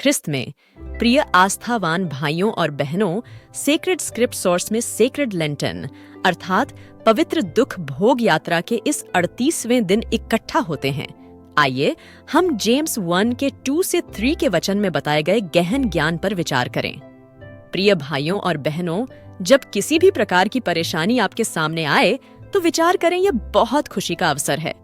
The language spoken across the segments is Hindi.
ख्रिस्त में। प्रिय आस्थावान भाइयों और बहनों, सेक्रेड स्क्रिप्ट सोर्स में सेक्रेड लेंटन अर्थात पवित्र दुख भोग यात्रा के इस 38वें दिन इकट्ठा होते हैं। आइए हम जेम्स 1 के 2 से 3 के वचन में बताए गए गहन ज्ञान पर विचार करें। प्रिय भाइयों और बहनों, जब किसी भी प्रकार की परेशानी आपके सामने आए तो विचार करें, यह बहुत खुशी का अवसर है,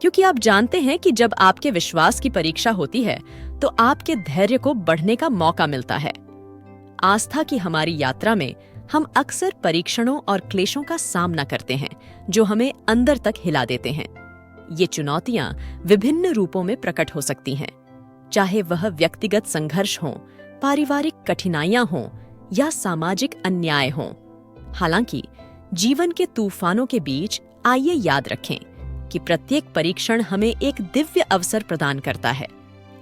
क्योंकि आप जानते हैं कि जब आपके विश्वास की परीक्षा होती है तो आपके धैर्य को बढ़ने का मौका मिलता है। आस्था की हमारी यात्रा में हम अक्सर परीक्षणों और क्लेशों का सामना करते हैं जो हमें अंदर तक हिला देते हैं। ये चुनौतियां विभिन्न रूपों में प्रकट हो सकती हैं, चाहे वह व्यक्तिगत संघर्ष हो, पारिवारिक कठिनाइयां हों या सामाजिक अन्याय हों। हालांकि जीवन के तूफानों के बीच आइए याद रखें कि प्रत्येक परीक्षण हमें एक दिव्य अवसर प्रदान करता है,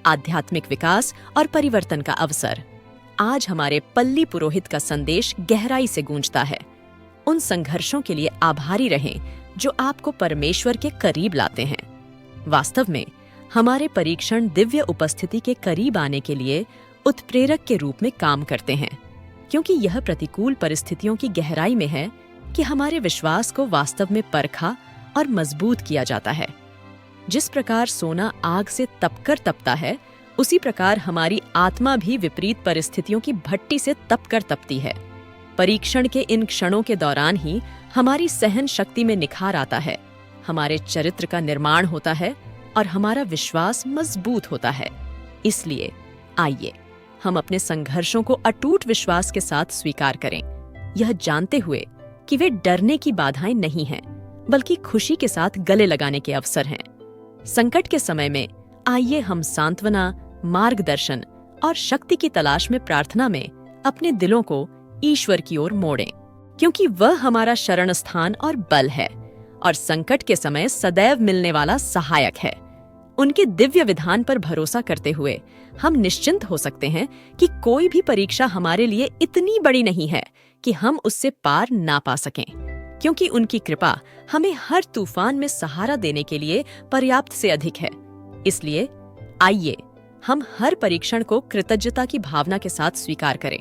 आध्यात्मिक विकास और परिवर्तन का अवसर। आज हमारे पल्ली पुरोहित का संदेश गहराई से गूंजता है। उन संघर्षों के लिए आभारी रहें जो आपको परमेश्वर के करीब लाते हैं। वास्तव में हमारे परीक्षण दिव्य उपस्थिति के करीब आने के लिए उत्प्रेरक के रूप में काम करते हैं, क्योंकि यह प्रतिकूल परिस्थितियों की गहराई में है कि हमारे विश्वास को वास्तव में परखा और मजबूत किया जाता है। जिस प्रकार सोना आग से तपकर तपता है, उसी प्रकार हमारी आत्मा भी विपरीत परिस्थितियों की भट्टी से तपकर तपती है। परीक्षण के इन क्षणों के दौरान ही हमारी सहन शक्ति में निखार आता है, हमारे चरित्र का निर्माण होता है और हमारा विश्वास मजबूत होता है। इसलिए आइए हम अपने संघर्षों को अटूट विश्वास के साथ स्वीकार करें, यह जानते हुए कि वे डरने की बाधाएं नहीं हैं, बल्कि खुशी के साथ गले लगाने के अवसर हैं। संकट के समय में आइए हम सांत्वना, मार्गदर्शन और शक्ति की तलाश में प्रार्थना में अपने दिलों को ईश्वर की ओर मोड़ें, क्योंकि वह हमारा शरण स्थान और बल है और संकट के समय सदैव मिलने वाला सहायक है। उनके दिव्य विधान पर भरोसा करते हुए हम निश्चिंत हो सकते हैं कि कोई भी परीक्षा हमारे लिए इतनी बड़ी नहीं है कि हम उससे पार ना पा सकें, क्योंकि उनकी कृपा हमें हर तूफान में सहारा देने के लिए पर्याप्त से अधिक है। इसलिए आइए हम हर परीक्षण को कृतज्ञता की भावना के साथ स्वीकार करें,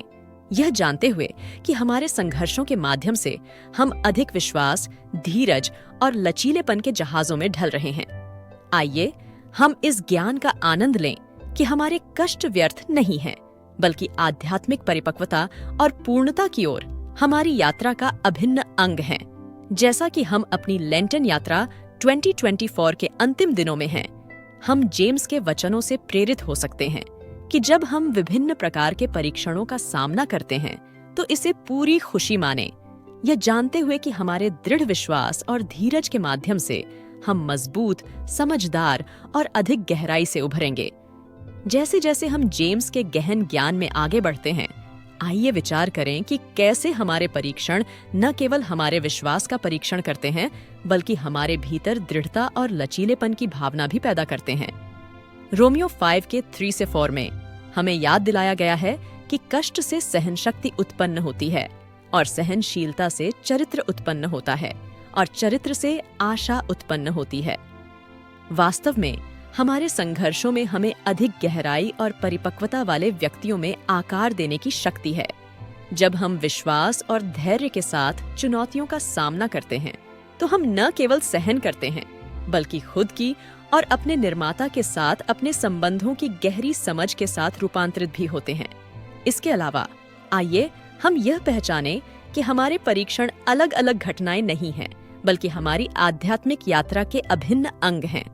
यह जानते हुए कि हमारे संघर्षों के माध्यम से हम अधिक विश्वास, धीरज और लचीलेपन के जहाजों में ढल रहे हैं। आइए हम इस ज्ञान का आनंद लें कि हमारे कष्ट व्यर्थ नहीं हैं, बल्कि आध्यात्मिक परिपक्वता और पूर्णता की ओर हमारी यात्रा का अभिन्न अंग हैं। जैसा कि हम अपनी लेंटन यात्रा 2024 के अंतिम दिनों में हैं, हम जेम्स के वचनों से प्रेरित हो सकते हैं कि जब हम विभिन्न प्रकार के परीक्षणों का सामना करते हैं तो इसे पूरी खुशी मानें, यह जानते हुए कि हमारे दृढ़ विश्वास और धीरज के माध्यम से हम मजबूत, समझदार और अधिक गहराई से उभरेंगे। जैसे जैसे हम जेम्स के गहन ज्ञान में आगे बढ़ते हैं, आइए विचार करें कि कैसे हमारे परीक्षण न केवल हमारे विश्वास का परीक्षण करते हैं, बल्कि हमारे भीतर दृढ़ता और लचीलेपन की भावना भी पैदा करते हैं। रोमियो 5 के 3 से 4 में हमें याद दिलाया गया है कि कष्ट से सहन शक्ति उत्पन्न होती है और सहनशीलता से चरित्र उत्पन्न होता है और चरित्र से आशा उत्पन्न होती है। वास्तव में हमारे संघर्षों में हमें अधिक गहराई और परिपक्वता वाले व्यक्तियों में आकार देने की शक्ति है। जब हम विश्वास और धैर्य के साथ चुनौतियों का सामना करते हैं तो हम न केवल सहन करते हैं, बल्कि खुद की और अपने निर्माता के साथ अपने संबंधों की गहरी समझ के साथ रूपांतरित भी होते हैं। इसके अलावा आइए हम यह पहचानें कि हमारे परीक्षण अलग अलग घटनाएं नहीं हैं, बल्कि हमारी आध्यात्मिक यात्रा के अभिन्न अंग हैं।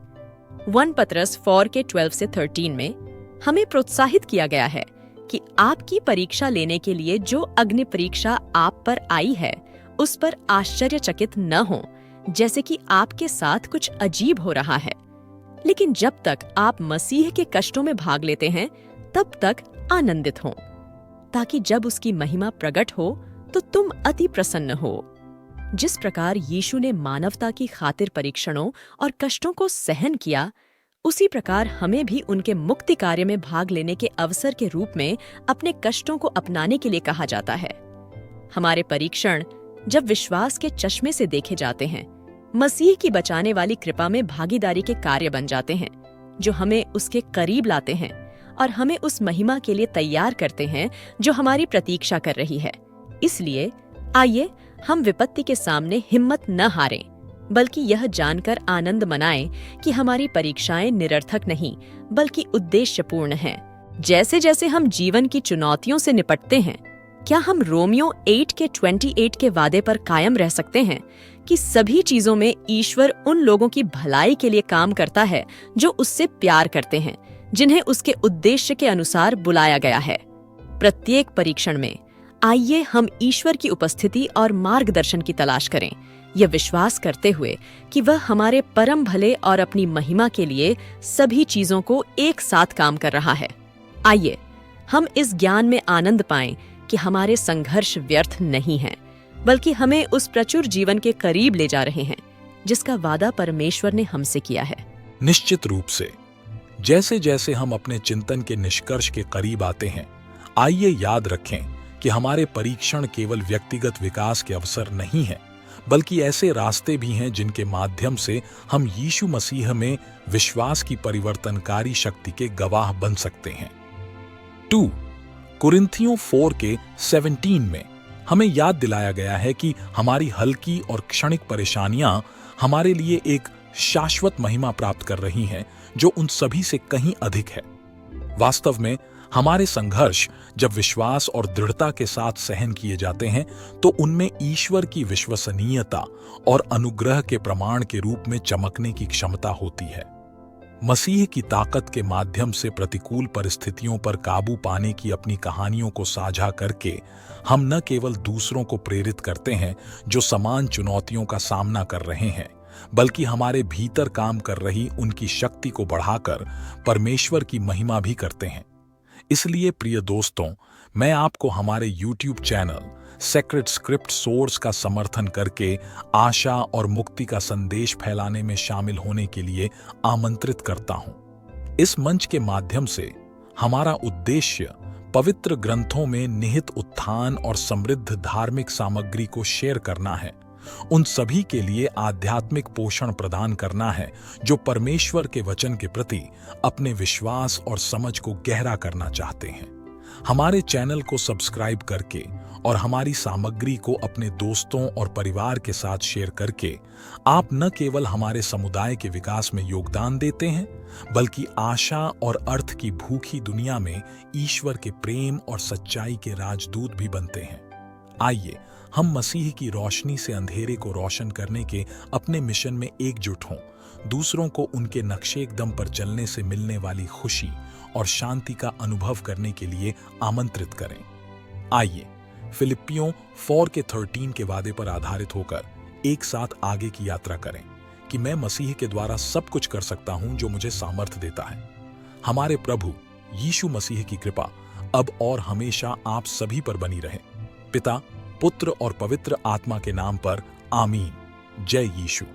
1 पतरस 4 के 12 से 13 में हमें प्रोत्साहित किया गया है कि आपकी परीक्षा लेने के लिए जो अग्नि परीक्षा आप पर आई है, उस पर आश्चर्यचकित न हो, जैसे कि आपके साथ कुछ अजीब हो रहा है। लेकिन जब तक आप मसीह के कष्टों में भाग लेते हैं, तब तक आनंदित हों, ताकि जब उसकी महिमा प्रकट हो तो तुम अति प्रसन्न हो। जिस प्रकार यीशु ने मानवता की खातिर परीक्षणों और कष्टों को सहन किया, उसी प्रकार हमें भी उनके मुक्ति कार्य में भाग लेने के अवसर के रूप में अपने कष्टों को अपनाने के लिए कहा जाता है। हमारे परीक्षण जब विश्वास के चश्मे से देखे जाते हैं, मसीह की बचाने वाली कृपा में भागीदारी के कार्य बन जाते हैं, जो हमें उसके करीब लाते हैं और हमें उस महिमा के लिए तैयार करते हैं जो हमारी प्रतीक्षा कर रही है। इसलिए आइए हम विपत्ति के सामने हिम्मत न हारें, बल्कि यह जानकर आनंद मनाएं कि हमारी परीक्षाएं निरर्थक नहीं बल्कि उद्देश्यपूर्ण हैं। जैसे जैसे हम जीवन की चुनौतियों से निपटते हैं, क्या हम रोमियो 8:28 के वादे पर कायम रह सकते हैं कि सभी चीजों में ईश्वर उन लोगों की भलाई के लिए काम करता है जो उससे प्यार करते हैं, जिन्हें उसके उद्देश्य के अनुसार बुलाया गया है। प्रत्येक परीक्षण में आइए हम ईश्वर की उपस्थिति और मार्गदर्शन की तलाश करें, यह विश्वास करते हुए कि वह हमारे परम भले और अपनी महिमा के लिए सभी चीजों को एक साथ काम कर रहा है। आइए हम इस ज्ञान में आनंद पाएं कि हमारे संघर्ष व्यर्थ नहीं हैं, बल्कि हमें उस प्रचुर जीवन के करीब ले जा रहे हैं जिसका वादा परमेश्वर ने हमसे किया है। निश्चित रूप से जैसे जैसे हम अपने चिंतन के निष्कर्ष के करीब आते हैं, आइए याद रखें कि हमारे परीक्षण केवल व्यक्तिगत विकास के अवसर नहीं हैं, बल्कि ऐसे रास्ते भी हैं जिनके माध्यम से हम यीशु मसीह में विश्वास की परिवर्तनकारी शक्ति के गवाह बन सकते हैं। 2 कुरिन्थियों 4:17 में हमें याद दिलाया गया है कि हमारी हल्की और क्षणिक परेशानियां हमारे लिए एक शाश्वत महिमा प्राप्त कर रही हैं जो उन सभी से कहीं अधिक है। वास्तव में हमारे संघर्ष जब विश्वास और दृढ़ता के साथ सहन किए जाते हैं तो उनमें ईश्वर की विश्वसनीयता और अनुग्रह के प्रमाण के रूप में चमकने की क्षमता होती है। मसीह की ताकत के माध्यम से प्रतिकूल परिस्थितियों पर काबू पाने की अपनी कहानियों को साझा करके हम न केवल दूसरों को प्रेरित करते हैं जो समान चुनौतियों का सामना कर रहे हैं, बल्कि हमारे भीतर काम कर रही उनकी शक्ति को बढ़ाकर परमेश्वर की महिमा भी करते हैं। इसलिए प्रिय दोस्तों, मैं आपको हमारे YouTube channel sacred script source का समर्थन करके आशा और मुक्ति का संदेश फैलाने में शामिल होने के लिए आमंत्रित करता हूं। इस मंच के माध्यम से हमारा उद्देश्य पवित्र ग्रंथों में निहित उत्थान और समृद्ध धार्मिक सामग्री को शेयर करना है, उन सभी के लिए आध्यात्मिक पोषण प्रदान करना है जो परमेश्वर के वचन के प्रति अपने विश्वास और समझ को गहरा करना चाहते हैं। हमारे चैनल को सब्सक्राइब करके और हमारी सामग्री को अपने दोस्तों और परिवार के साथ शेयर करके आप न केवल हमारे समुदाय के विकास में योगदान देते हैं, बल्कि आशा और अर्थ की भूखी दुनिया में ईश्वर के प्रेम और सच्चाई के राजदूत भी बनते हैं। आइए हम मसीह की रोशनी से अंधेरे को रोशन करने के अपने मिशन में एकजुट हों, दूसरों को उनके नक्शे कदम पर चलने से मिलने वाली खुशी और शांति का अनुभव करने के लिए आमंत्रित करें। आइए फिलिप्पियों 4:13 के वादे पर आधारित होकर एक साथ आगे की यात्रा करें कि मैं मसीह के द्वारा सब कुछ कर सकता हूं जो मुझे सामर्थ्य देता है। हमारे प्रभु यीशु मसीह की कृपा अब और हमेशा आप सभी पर बनी रहे। पिता, पुत्र और पवित्र आत्मा के नाम पर आमीन। जय यीशु।